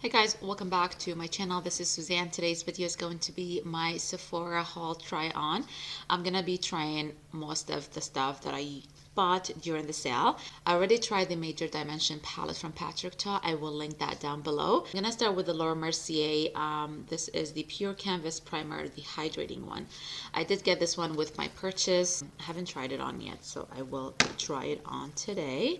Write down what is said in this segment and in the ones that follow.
Hey guys, welcome back to my channel. This is Suzanne. Today's video is going to be my Sephora haul try on. I'm gonna be trying most of the stuff that I bought during the sale. I already tried the Major Dimension palette from Patrick Ta. I will link that down below. I'm gonna start with the Laura Mercier. This is the Pure Canvas Primer, the hydrating one. I did get this one with my purchase. I haven't tried it on yet, so I will try it on today.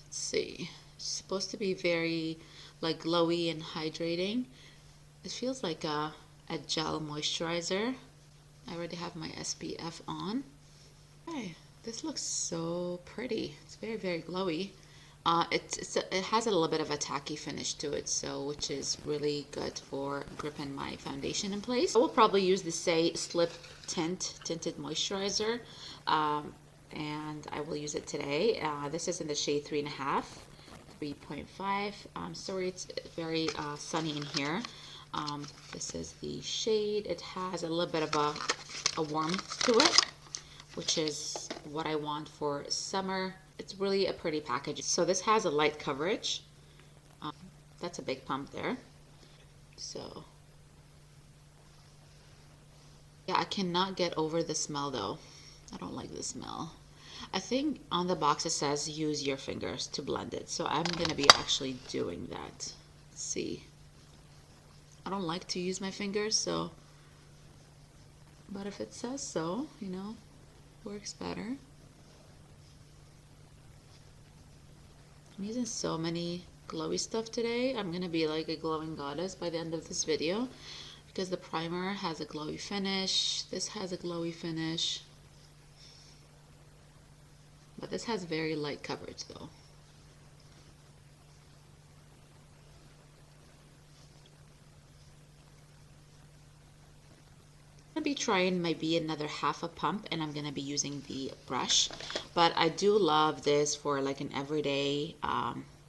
Let's see. It's supposed to be very like glowy and hydrating. It feels like a gel moisturizer. I already have my SPF on. Okay, this looks so pretty. It's very, very glowy. It has a little bit of a tacky finish to it, so which is really good for gripping my foundation in place. I will probably use the Saie Slip tinted moisturizer, and I will use it today. This is in the shade 3.5. 3.5. Sorry, it's very sunny in here. This is the shade. It has a little bit of a warmth to it, which is what I want for summer. It's really a pretty package. So this has a light coverage. That's a big pump there. So yeah, I cannot get over the smell though. I don't like the smell. I think on the box it says use your fingers to blend it, so I'm gonna be actually doing that. Let's see. I don't like to use my fingers, so, but if it says so, you know, works better. I'm using so many glowy stuff today. I'm gonna be like a glowing goddess by the end of this video because the primer has a glowy finish. This has a glowy finish. But this has very light coverage though. I'm going to be trying maybe another half a pump, and I'm going to be using the brush. But I do love this for like an everyday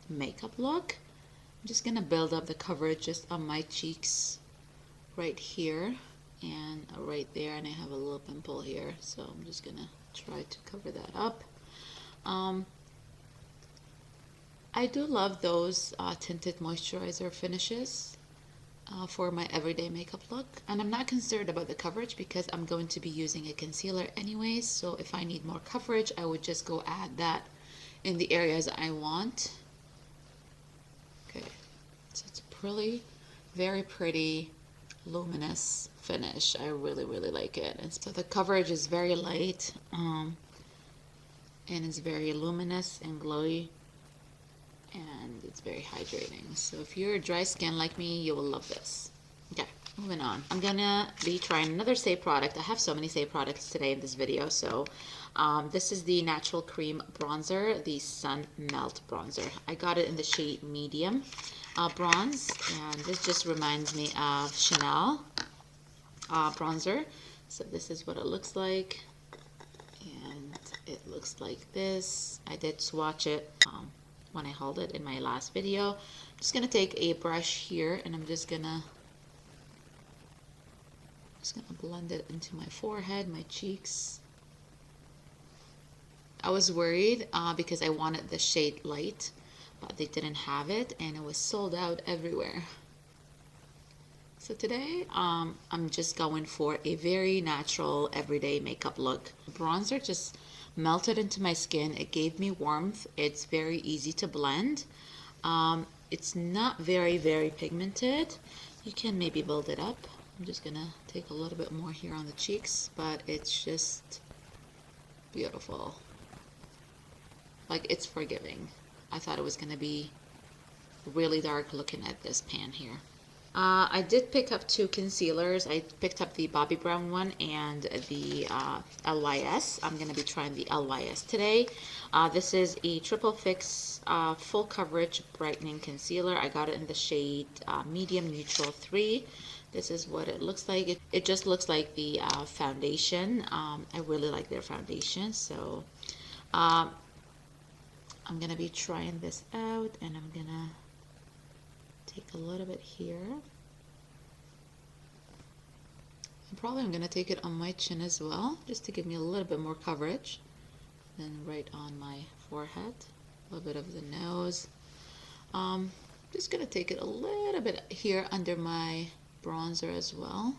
makeup look. I'm just going to build up the coverage just on my cheeks right here and right there, and I have a little pimple here, so I'm just going to try to cover that up. I do love those tinted moisturizer finishes for my everyday makeup look, and I'm not concerned about the coverage because I'm going to be using a concealer anyways, so if I need more coverage I would just go add that in the areas I want. Okay, so it's pretty, very pretty luminous finish. I really like it, and so the coverage is very light, and it's very luminous and glowy, and it's very hydrating. So if you're dry skin like me, you will love this. Okay, moving on. I'm gonna be trying another Saie product. I have so many Saie products today in this video. So this is the Natural Cream Bronzer, the Sun Melt Bronzer. I got it in the shade medium bronze, and this just reminds me of Chanel bronzer. So this is what it looks like. And it looks like this. I did swatch it when I hauled it in my last video. I'm just gonna take a brush here, and I'm just gonna blend it into my forehead, my cheeks. I was worried because I wanted the shade light, but they didn't have it, and it was sold out everywhere. So today, I'm just going for a very natural, everyday makeup look. Bronzer just melted into my skin. It gave me warmth. It's very easy to blend. It's not very pigmented. You can maybe build it up. I'm just gonna take a little bit more here on the cheeks, but it's just beautiful. Like, it's forgiving. I thought it was gonna be really dark looking at this pan here. I did pick up two concealers. I picked up the Bobbi Brown one and the LYS. I'm going to be trying the LYS today. This is a Triple Fix Full Coverage Brightening Concealer. I got it in the shade Medium Neutral 3. This is what it looks like. It just looks like the foundation. I really like their foundation. So I'm going to be trying this out, and I'm going to take a little bit here. And probably I'm going to take it on my chin as well, just to give me a little bit more coverage. Then right on my forehead, a little bit of the nose. Um, just gonna take it a little bit here under my bronzer as well.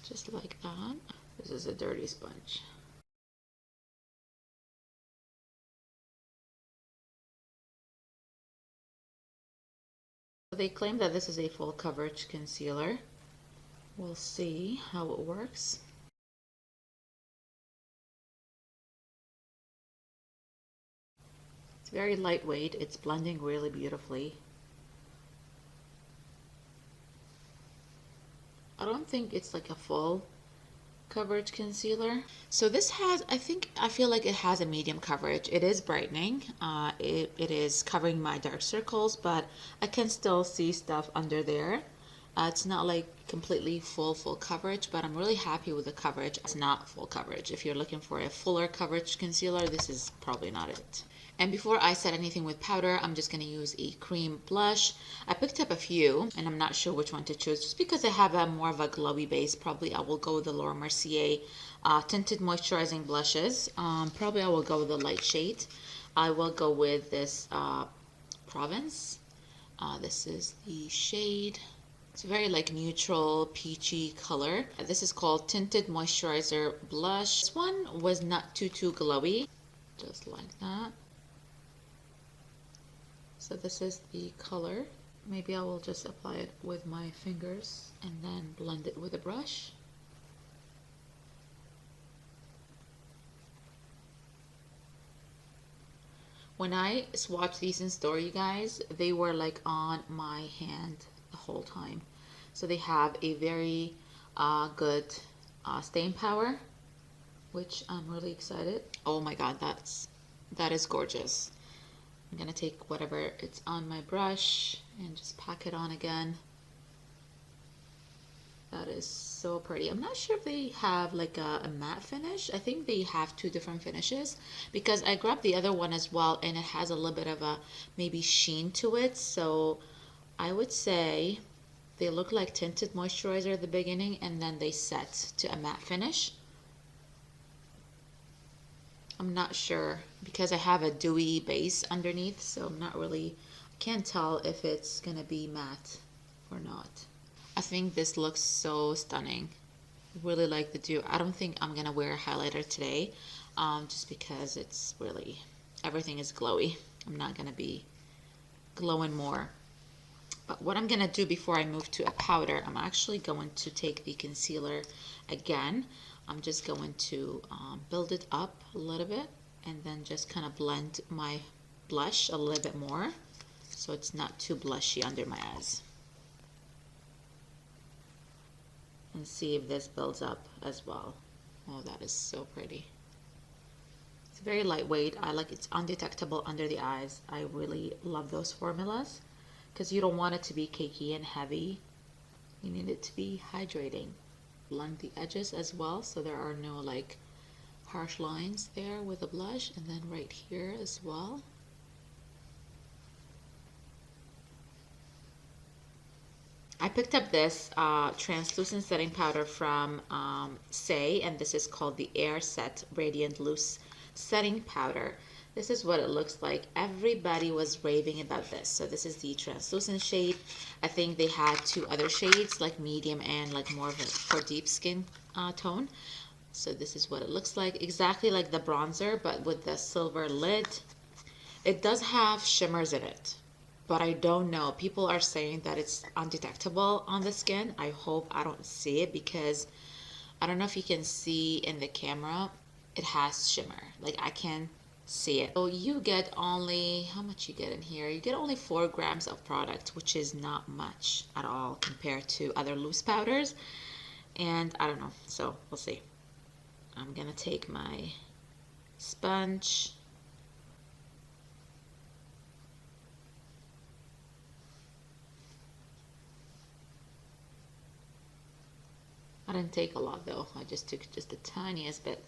Just like that. This is a dirty sponge. They claim that this is a full coverage concealer. We'll see how it works. It's very lightweight. It's blending really beautifully. I don't think it's like a full coverage concealer. So this has, I feel like it has a medium coverage. It is brightening. It is covering my dark circles, but I can still see stuff under there. It's not like completely full coverage, but I'm really happy with the coverage. It's not full coverage. If you're looking for a fuller coverage concealer, this is probably not it. And before I set anything with powder, I'm just going to use a cream blush. I picked up a few, and I'm not sure which one to choose, just because I have a more of a glowy base. Probably I will go with the Mercier tinted moisturizing blushes. Probably I will go with the light shade. I will go with this Provence. This is the shade. It's a very like neutral peachy color. This is called Tinted Moisturizer Blush. This one was not too glowy, just like that. So this is the color. Maybe I will just apply it with my fingers and then blend it with a brush. When I swatched these in store, you guys, they were like on my hand the whole time. So they have a very good staying power, which I'm really excited. Oh my god, that is gorgeous. I'm gonna take whatever it's on my brush and just pack it on again. That is so pretty. I'm not sure if they have like a matte finish. I think they have two different finishes, because I grabbed the other one as well and it has a little bit of a maybe sheen to it. So I would say they look like tinted moisturizer at the beginning and then they set to a matte finish. I'm not sure because I have a dewy base underneath, so I'm not really, I can't tell if it's gonna be matte or not. I think this looks so stunning. Really like the dew. I don't think I'm gonna wear a highlighter today, just because it's really, everything is glowy. I'm not gonna be glowing more. But what I'm gonna do before I move to a powder, I'm actually going to take the concealer again. I'm just going to build it up a little bit and then just kind of blend my blush a little bit more so it's not too blushy under my eyes. And see if this builds up as well. Oh, that is so pretty. It's very lightweight. I like it's undetectable under the eyes. I really love those formulas because you don't want it to be cakey and heavy. You need it to be hydrating. Blend the edges as well so there are no like harsh lines there with the blush, and then right here as well. I picked up this translucent setting powder from Saie, and this is called the Airset Radiant Loose Setting Powder. This is what it looks like. Everybody was raving about this. So this is the translucent shade. I think they had two other shades, like medium and like more of a for deep skin tone. So this is what it looks like. Exactly like the bronzer, but with the silver lid. It does have shimmers in it, but I don't know. People are saying that it's undetectable on the skin. I hope I don't see it because I don't know if you can see in the camera. It has shimmer. Like I can see it. So you get only, how much you get in here? You get only 4 grams of product, which is not much at all compared to other loose powders. And I don't know, so we'll see. I'm gonna take my sponge. I didn't take a lot though. I just took just the tiniest bit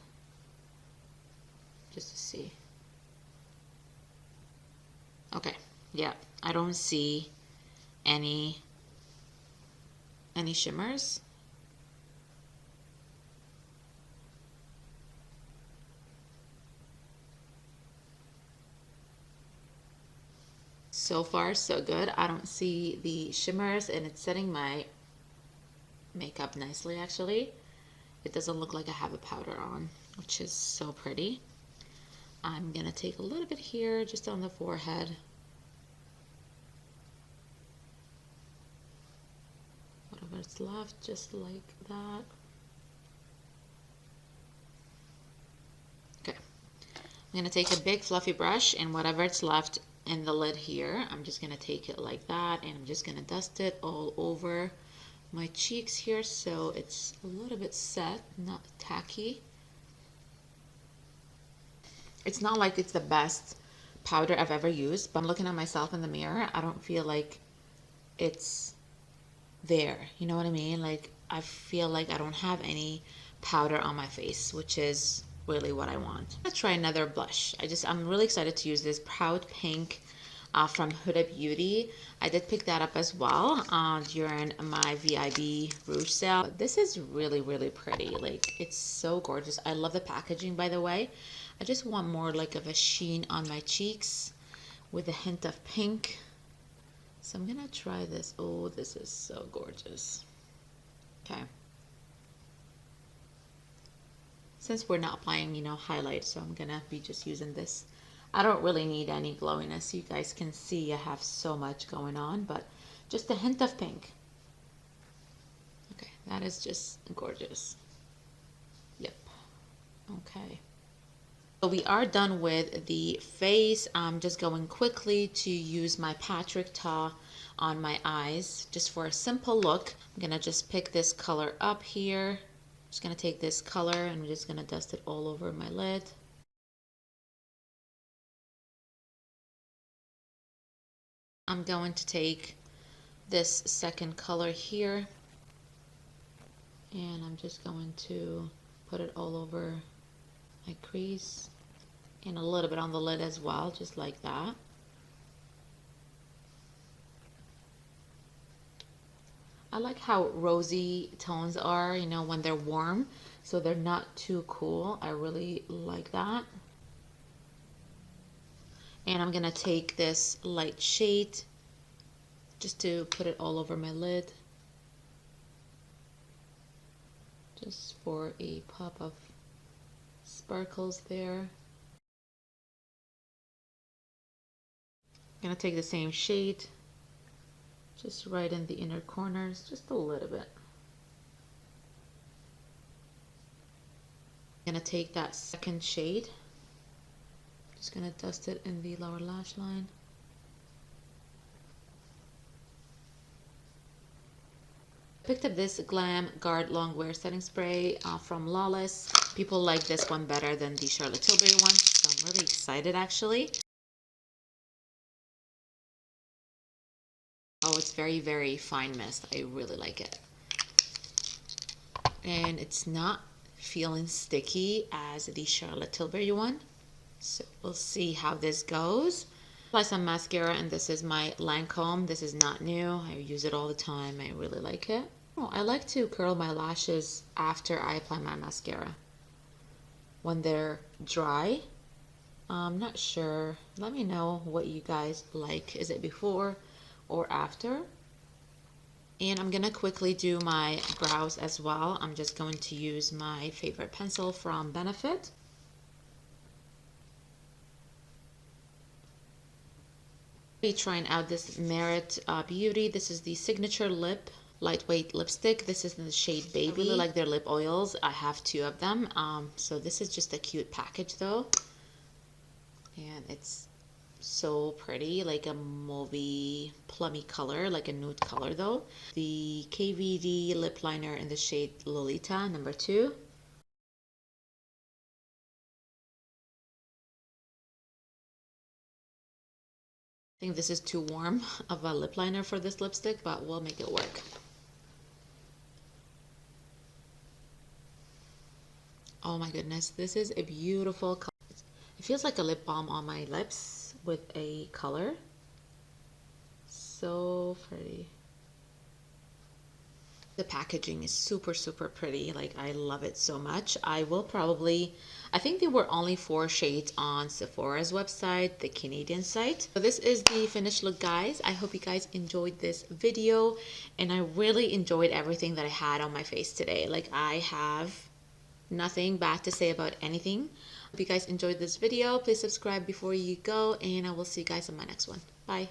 just to see. Okay, yeah, I don't see any shimmers. So far, so good. I don't see the shimmers, and it's setting my makeup nicely, actually. It doesn't look like I have a powder on, which is so pretty. I'm gonna take a little bit here, just on the forehead. Whatever's left, just like that. Okay. I'm gonna take a big fluffy brush, and whatever's left in the lid here, I'm just gonna take it like that, and I'm just gonna dust it all over my cheeks here so it's a little bit set, not tacky. It's not like it's the best powder I've ever used, but I'm looking at myself in the mirror. I don't feel like it's there. You know what I mean? Like, I feel like I don't have any powder on my face, which is really what I want. Let's try another blush. I'm really excited to use this Proud Pink from Huda Beauty. I did pick that up as well during my VIB Rouge sale. But this is really, really pretty. Like, it's so gorgeous. I love the packaging, by the way. I just want more like of a sheen on my cheeks with a hint of pink. So I'm gonna try this. Oh, this is so gorgeous. Okay. Since we're not applying, highlight, so I'm gonna be just using this. I don't really need any glowiness. You guys can see I have so much going on, but just a hint of pink. Okay, that is just gorgeous. Yep. Okay. So we are done with the face. I'm just going quickly to use my Patrick Ta on my eyes just for a simple look. I'm gonna just pick this color up here. Just gonna take this color and I'm just gonna dust it all over my lid. I'm going to take this second color here and I'm just going to put it all over my crease and a little bit on the lid as well, just like that. I like how rosy tones are, when they're warm, so they're not too cool. I really like that. And I'm gonna take this light shade just to put it all over my lid, just for a pop of sparkles there. I'm gonna take the same shade, just right in the inner corners, just a little bit. I'm gonna take that second shade, just gonna dust it in the lower lash line. Picked up this Glam Guard Longwear Setting Spray from Lawless. People like this one better than the Charlotte Tilbury one, so I'm really excited actually. Oh, it's very, very fine mist. I really like it. And it's not feeling sticky as the Charlotte Tilbury one. So we'll see how this goes. Apply some mascara, and this is my Lancome. This is not new. I use it all the time. I really like it. Oh, I like to curl my lashes after I apply my mascara. When they're dry, I'm not sure. Let me know what you guys like. Is it before or after? And I'm gonna quickly do my brows as well. I'm just going to use my favorite pencil from Benefit. Be trying out this Merit Beauty. This is the Signature Lip Lightweight Lipstick. This is in the shade Baby. I really like their lip oils. I have 2 of them. So this is just a cute package though. And it's so pretty, like a mauvey plummy color, like a nude color though. The KVD lip liner in the shade Lolita, number 2. I think this is too warm of a lip liner for this lipstick, but we'll make it work. Oh my goodness, this is a beautiful color. It feels like a lip balm on my lips with a color. So pretty. The packaging is super, super pretty. Like, I love it so much. I will probably, I think there were only 4 shades on Sephora's website, the Canadian site. So this is the finished look, guys. I hope you guys enjoyed this video, and I really enjoyed everything that I had on my face today. Like, I have nothing bad to say about anything. If you guys enjoyed this video, please subscribe before you go, and I will see you guys on my next one. Bye.